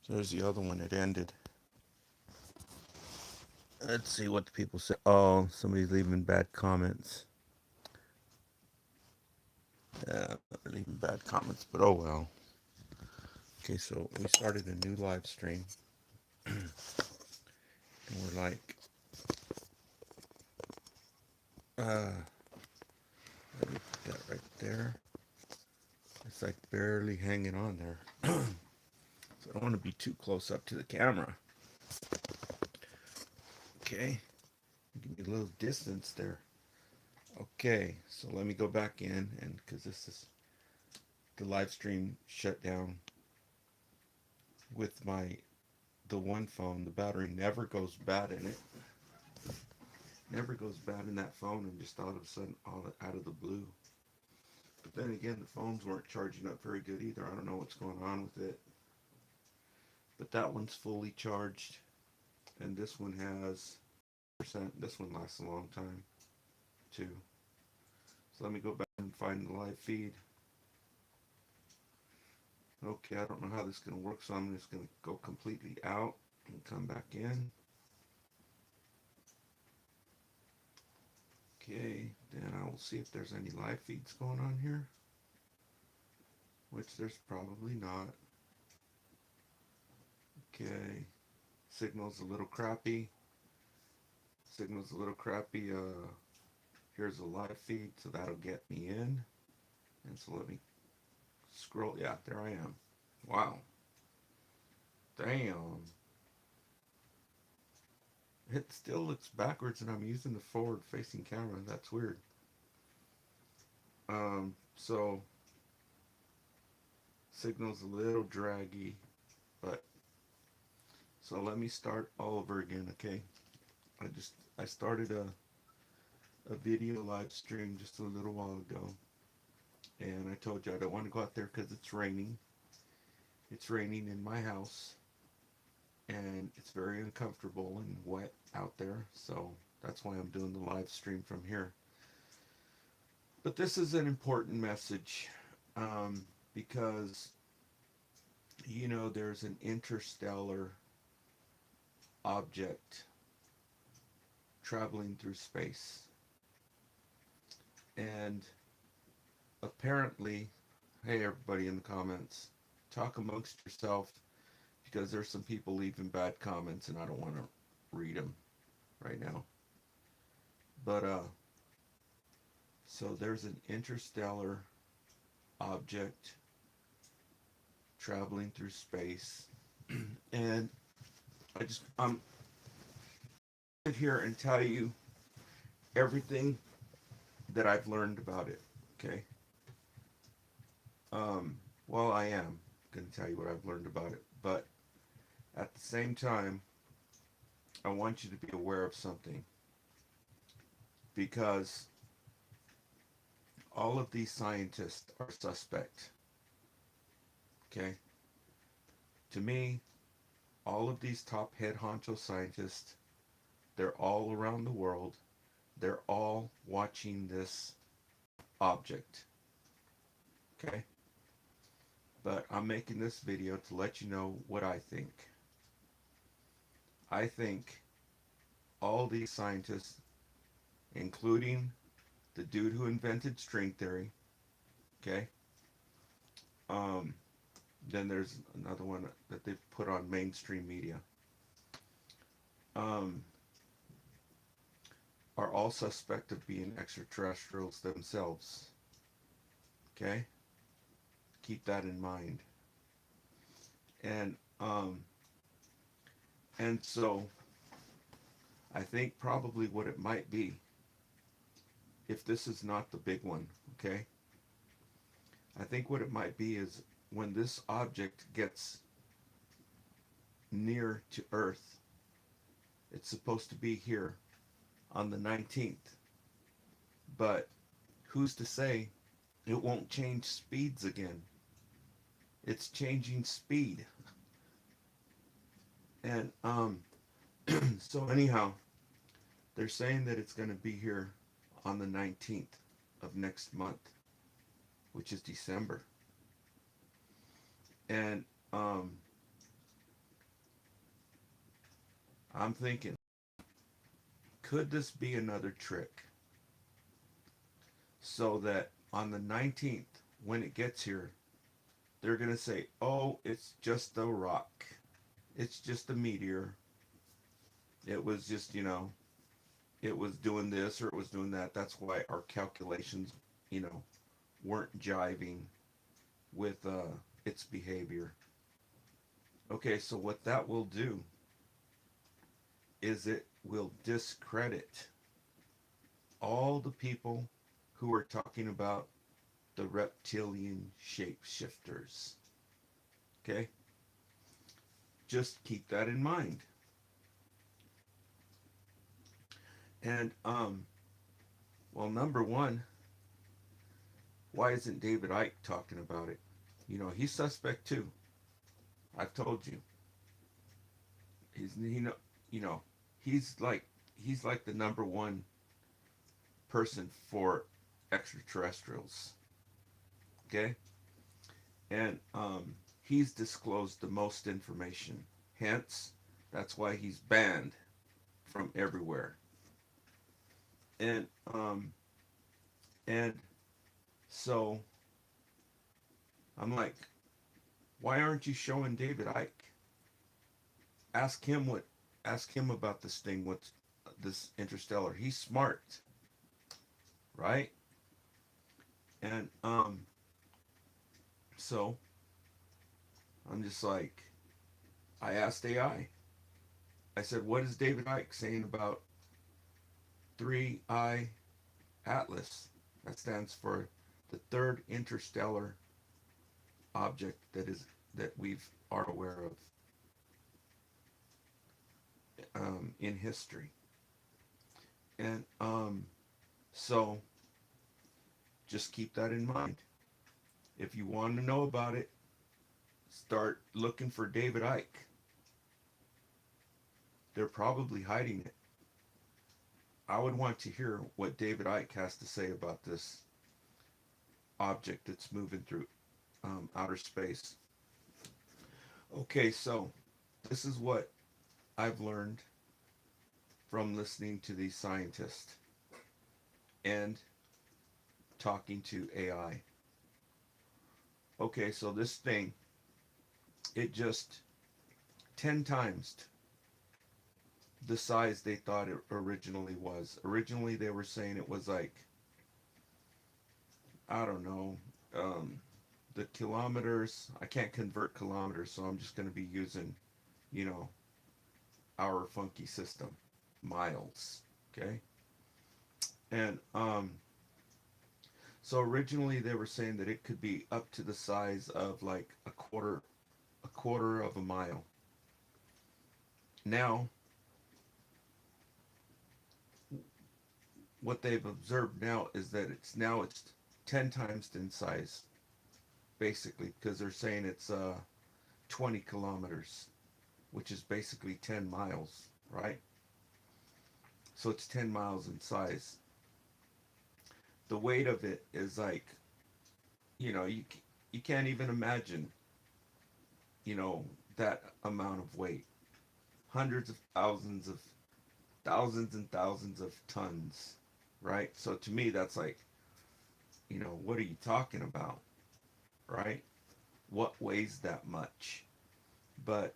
There's the other one. It ended. Let's see what the people say. Oh, somebody's leaving bad comments. Yeah, they're leaving bad comments, but oh well. Okay, so we started a new live stream, and we're like, let me put that right there. It's like barely hanging on there. So I don't want to be too close up to the camera. Okay, give me a little distance there. Okay, so let me go back in, and because this is the live stream shut down with the one phone, the battery never goes bad in it. Never goes bad in that phone, and just all of a sudden, all out of the blue. But then again, the phones weren't charging up very good either. I don't know what's going on with it. But that one's fully charged, and this one has 10%. This one lasts a long time too. So let me go back and find the live feed. Okay, I don't know how this is going to work, so I'm just going to go completely out and come back in. Okay, then I will see if there's any live feeds going on here, which there's probably not. Okay, signal's a little crappy. Signal's a little crappy. Here's a live feed, so that'll get me in. And so let me scroll. Yeah, there I am. Wow. Damn. It still looks backwards, and I'm using the forward-facing camera. That's weird. So signal's a little draggy, but so let me start all over again. Okay. I started a video live stream just a little while ago, and I told you I don't want to go out there because it's raining. It's raining in my house, and it's very uncomfortable and wet out there, so that's why I'm doing the live stream from here. But this is an important message, because there's an interstellar object traveling through space, and apparently, hey everybody in the comments, talk amongst yourself, because there's some people leaving bad comments and I don't want to read them right now. But so there's an interstellar object traveling through space, and I'm sit here and tell you everything that I've learned about it. Okay. Well, I am going to tell you what I've learned about it, but at the same time, I want you to be aware of something, because all of these scientists are suspect. Okay. To me, all of these top head honcho scientists, they're all around the world. They're all watching this object. Okay? But I'm making this video to let you know what I think. I think all these scientists, including the dude who invented string theory, okay? Um, then there's another one that they've put on mainstream media. Um, are all suspect of being extraterrestrials themselves. Okay? Keep that in mind. And and so I think probably what it might be, if this is not the big one, okay? I think what it might be is when this object gets near to Earth, it's supposed to be here on the 19th. But who's to say it won't change speeds again? It's changing speed. And so anyhow, they're saying that it's going to be here on the 19th of next month, which is December. And I'm thinking, could this be another trick so that on the 19th, when it gets here, they're going to say, oh, it's just a rock. It's just a meteor. It was just, it was doing this or it was doing that. That's why our calculations, you know, weren't jiving with its behavior. Okay, so what that will do is it will discredit all the people who are talking about the reptilian shapeshifters. Okay? Just keep that in mind. And well, number one, why isn't David Icke talking about it? He's suspect too. I've told you. He's you know he's like the number one person for extraterrestrials. Okay? And he's disclosed the most information. Hence, that's why he's banned from everywhere. And and so I'm like, why aren't you showing David Icke? Ask him what ask him about this thing, what's this Interstellar. He's smart, right? And so I'm just like, I asked AI. I said, what is David Icke saying about 3I Atlas? That stands for the third interstellar object that we've are aware of in history. And so just keep that in mind. If you want to know about it, start looking for David Icke. They're probably hiding it. I would want to hear what David Icke has to say about this object that's moving through outer space. Okay, so this is what I've learned from listening to these scientists and talking to AI. Okay, so this thing, it just 10 times the size they thought it originally was. Originally, they were saying it was like, I don't know, the kilometers. I can't convert kilometers, so I'm just going to be using, you know, our funky system, miles. Okay, and so originally they were saying that it could be up to the size of like a quarter of a mile. Now, what they've observed now is that it's 10 times in size, basically, because they're saying it's 20 kilometers, which is basically 10 miles, right? So it's 10 miles in size. The weight of it is like, you can't even imagine, you know, that amount of weight. Hundreds of thousands and thousands of tons, right? So to me, that's like, what are you talking about, right? What weighs that much? But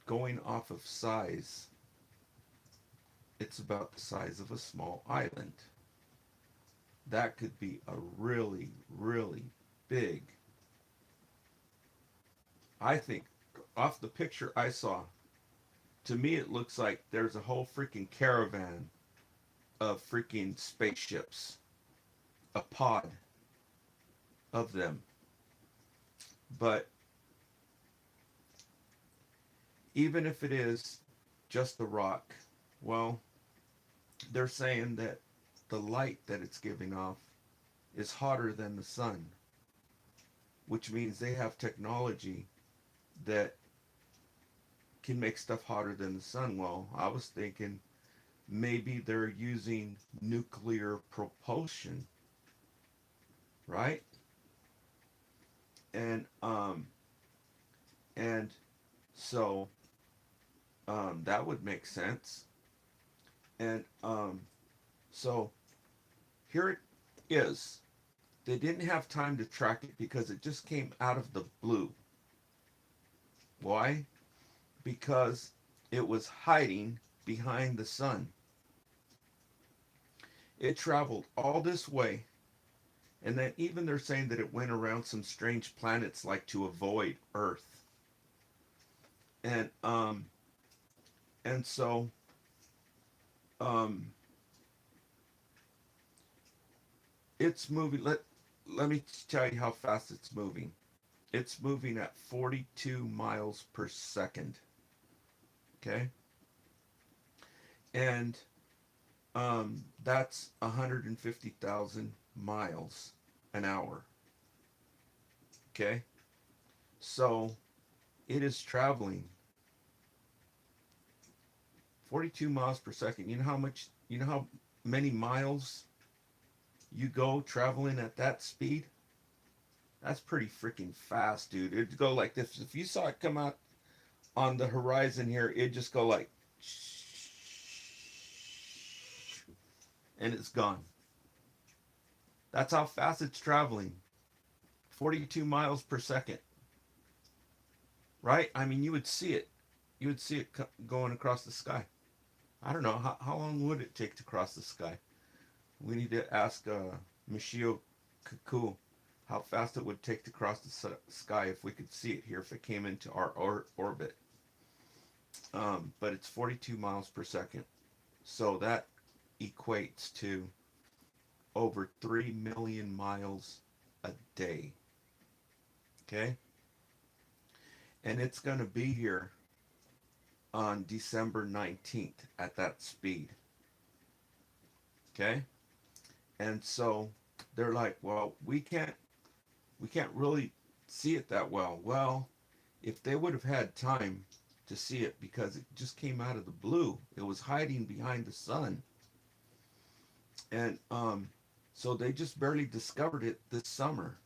going off of size, it's about the size of a small island. That could be a really, really big. I think off the picture I saw, to me it looks like there's a whole freaking caravan of freaking spaceships, a pod of them. But even if it is just the rock, well, they're saying that the light that it's giving off is hotter than the sun, which means they have technology that can make stuff hotter than the sun. Well, I was thinking maybe they're using nuclear propulsion, right? And and so That would make sense. And so here it is. They didn't have time to track it because it just came out of the blue. Why? Because it was hiding behind the sun. It traveled all this way, and then even they're saying that it went around some strange planets like to avoid Earth. And and so um it's moving. Let me tell you how fast it's moving. It's moving at 42 miles per second. Okay? And that's 150,000 miles an hour. Okay? So it is traveling 42 miles per second. You know how many miles you go traveling at that speed? That's pretty freaking fast, dude. It'd go like this. If you saw it come out on the horizon here, it'd just go like, and it's gone. That's how fast it's traveling. 42 miles per second. Right? I mean, you would see it. You would see it going across the sky. I don't know. How long would it take to cross the sky? We need to ask Michio Kaku how fast it would take to cross the sky if we could see it here, if it came into our orbit. But it's 42 miles per second. So that equates to over 3 million miles a day. Okay? And it's going to be here on December 19th at that speed. Okay? And so they're like, well, we can't really see it that well. Well, if they would have had time to see it because it just came out of the blue, it was hiding behind the sun. And so they just barely discovered it this summer.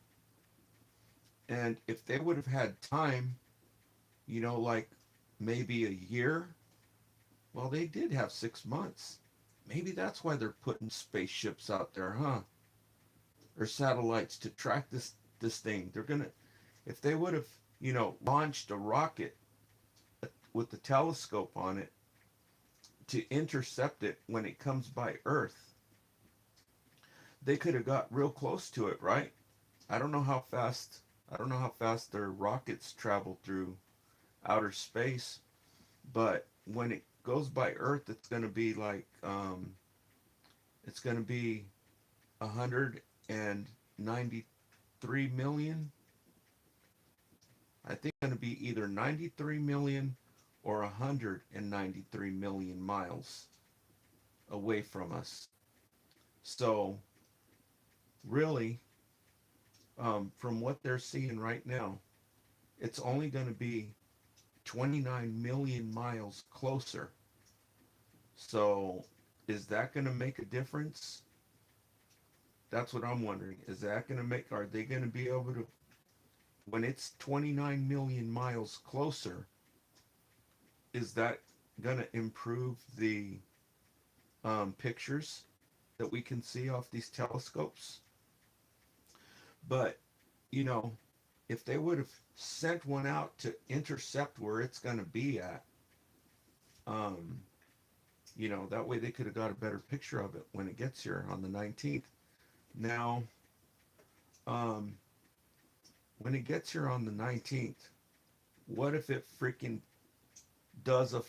And if they would have had time, like maybe a year, well, they did have 6 months. Maybe that's why they're putting spaceships out there, huh? Or satellites to track this thing. They're gonna, if they would have, launched a rocket with the telescope on it to intercept it when it comes by Earth, they could have got real close to it, right? I don't know how fast. I don't know how fast their rockets travel through outer space, but when it goes by Earth, it's going to be 193 million. I think it's going to be either 93 million or 193 million miles away from us. So really, from what they're seeing right now, it's only going to be 29 million miles closer. So is that going to make a difference? That's what I'm wondering. Is that going to make, are they going to be able to, when it's 29 million miles closer, is that going to improve the pictures that we can see off these telescopes? But, you know, if they would have sent one out to intercept where it's going to be at, um, that way they could have got a better picture of it when it gets here on the 19th. Now, um, when it gets here on the 19th, what if it freaking does a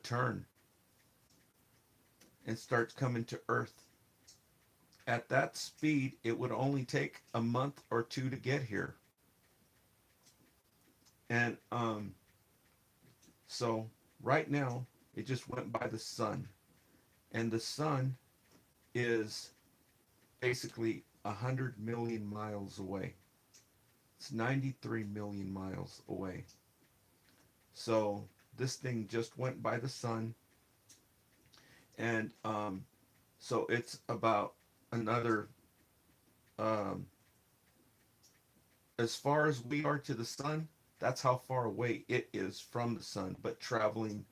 turn and starts coming to Earth? At that speed, it would only take a month or two to get here. And so right now, it just went by the sun. And the sun is basically 100 million miles away. It's 93 million miles away. So this thing just went by the sun. And so it's about another, um, as far as we are to the sun, That's how far away it is from the sun, but traveling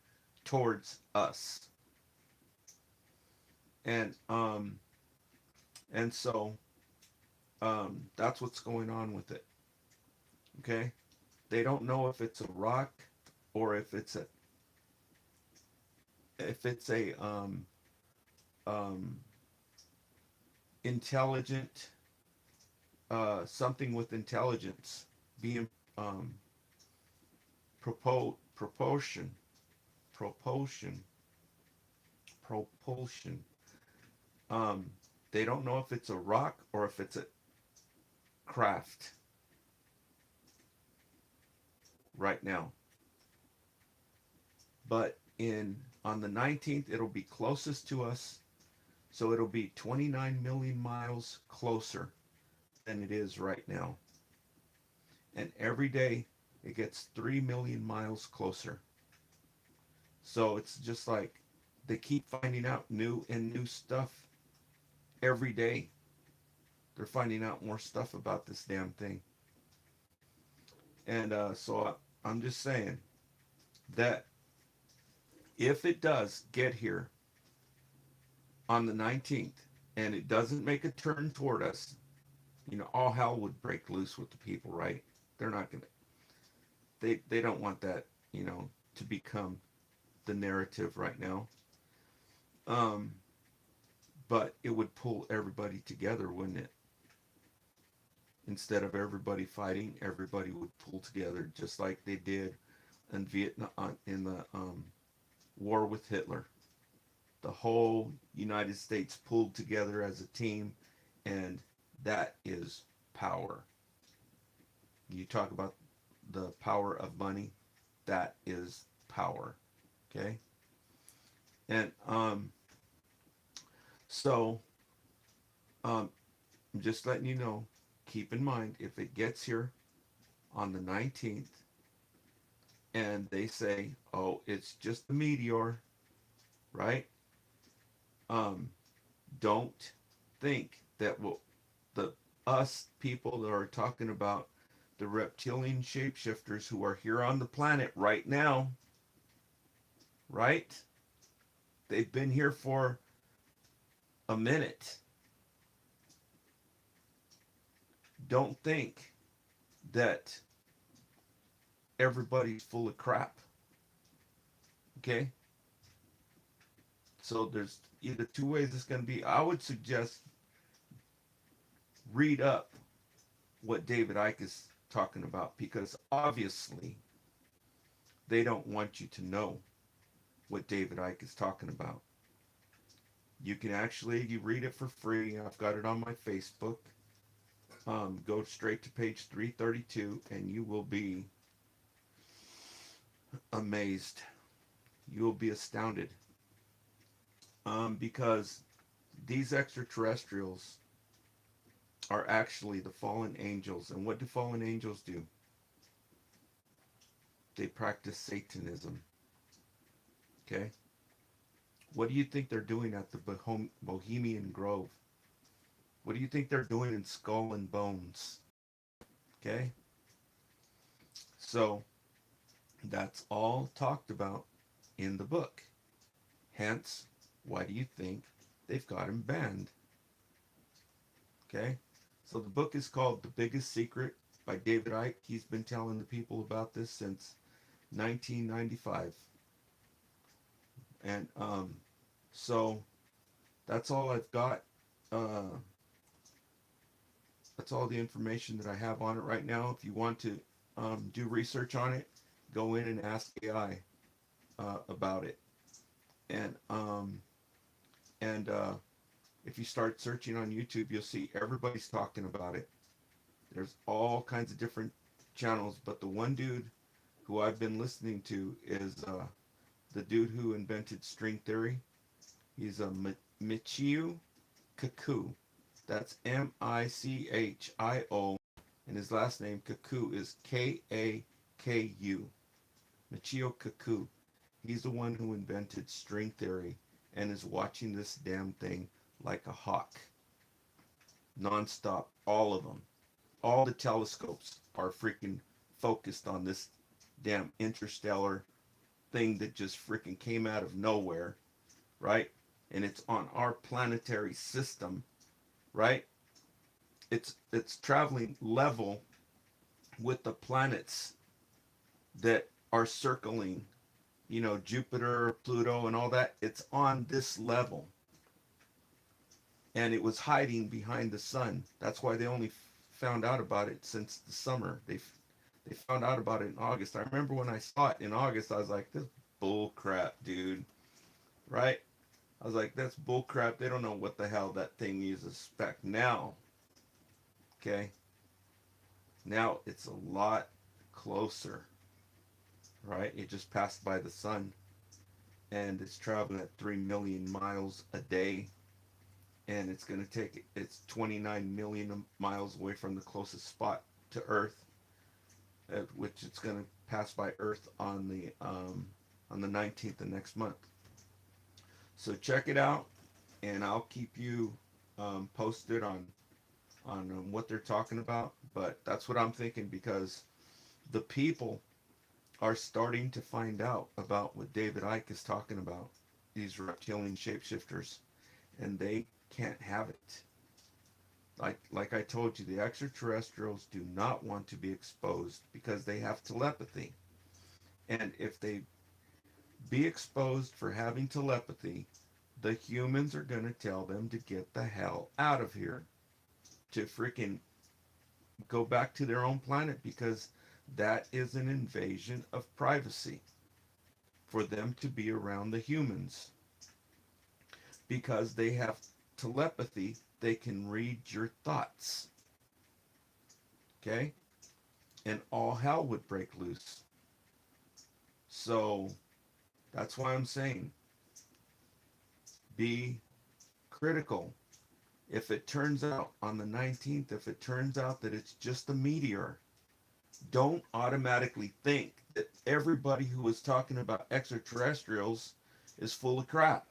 towards us. And so that's what's going on with it. Okay, they don't know if it's a rock or if it's a um, intelligent something with intelligence being um, propulsion propulsion propulsion. Um, they don't know if it's a rock or if it's a craft right now. But in on the 19th, it'll be closest to us, so it'll be 29 million miles closer than it is right now. And every day it gets 3 million miles closer. So it's just like they keep finding out new and new stuff every day. They're finding out more stuff about this damn thing. And I'm just saying that if it does get here on the 19th and it doesn't make a turn toward us, all hell would break loose with the people, right? They're not going to, they don't want that, to become the narrative right now. Um, but it would pull everybody together, wouldn't it? Instead of everybody fighting, everybody would pull together just like they did in Vietnam in the war with Hitler. The whole United States pulled together as a team, and that is power. You talk about the power of money, that is power. Okay? And so I'm just letting you know, keep in mind if it gets here on the 19th and they say, oh, it's just a meteor, right? Um, don't think that the us people that are talking about the reptilian shapeshifters who are here on the planet right now, right? They've been here for a minute. Don't think that everybody's full of crap. Okay? So there's either two ways it's going to be. I would suggest read up what David Icke is talking about because obviously they don't want you to know what David Icke is talking about. You read it for free. I've got it on my Facebook. Go straight to page 332 and you will be amazed. You will be astounded. Because these extraterrestrials are actually the fallen angels. And what do fallen angels do? They practice Satanism. Okay? What do you think they're doing at the Bohemian Grove? What do you think they're doing in Skull and Bones? Okay? So, that's all talked about in the book. Hence, why do you think they've got him banned? Okay? So the book is called The Biggest Secret by David Icke. He's been telling the people about this since 1995. And so that's all I've got. Uh, that's all the information that I have on it right now. If you want to do research on it, go in and ask AI about it. And if you start searching on YouTube, you'll see everybody's talking about it. There's all kinds of different channels, but the one dude who I've been listening to is the dude who invented string theory. He's a Michio Kaku. That's Michio, and his last name Kaku is Kaku. Michio Kaku. He's the one who invented string theory and is watching this damn thing like a hawk. Non-stop. All of them. All the telescopes are freaking focused on this damn interstellar thing that just freaking came out of nowhere, right? And it's on our planetary system, right? It's traveling level with the planets that are circling, Jupiter, Pluto, and all that. It's on this level. And it was hiding behind the sun. That's why they only found out about it since the summer. They found out about it in August. I remember when I saw it in August, I was like, this bull crap, dude. Right? I was like, that's bull crap. They don't know what the hell that thing uses spec now. Okay? Now it's a lot closer. Right? It just passed by the sun. And it's traveling at 3 million miles a day. And it's going to take, it's 29 million miles away from the closest spot to Earth, which it's going to pass by Earth on the 19th of next month. So check it out, and I'll keep you posted on what they're talking about. But that's what I'm thinking, because the people are starting to find out about what David Icke is talking about, these reptilian shapeshifters, and they can't have it. Like I told you, the extraterrestrials do not want to be exposed because they have telepathy. And if they be exposed for having telepathy, the humans are going to tell them to get the hell out of here, to freaking go back to their own planet, because that is an invasion of privacy for them to be around the humans. Because they have telepathy, they can read your thoughts. Okay? And all hell would break loose. So that's why I'm saying, be critical. If it turns out on the 19th, if it turns out that it's just a meteor, don't automatically think that everybody who is talking about extraterrestrials is full of crap.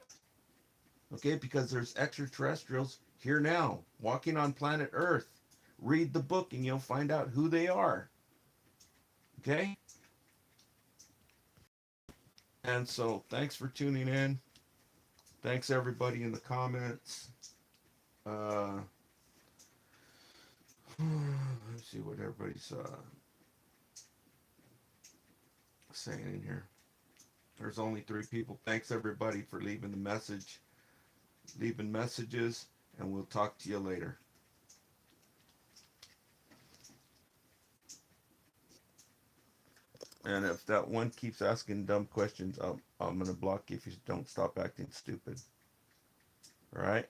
Okay? Because there's extraterrestrials here now, walking on planet Earth. Read the book and you'll find out who they are. Okay? And so, thanks for tuning in. Thanks everybody in the comments. Let's see what everybody's saying in here. There's only 3 people. Thanks everybody for leaving messages, and we'll talk to you later. And if that one keeps asking dumb questions, I'm going to block you if you don't stop acting stupid. All right?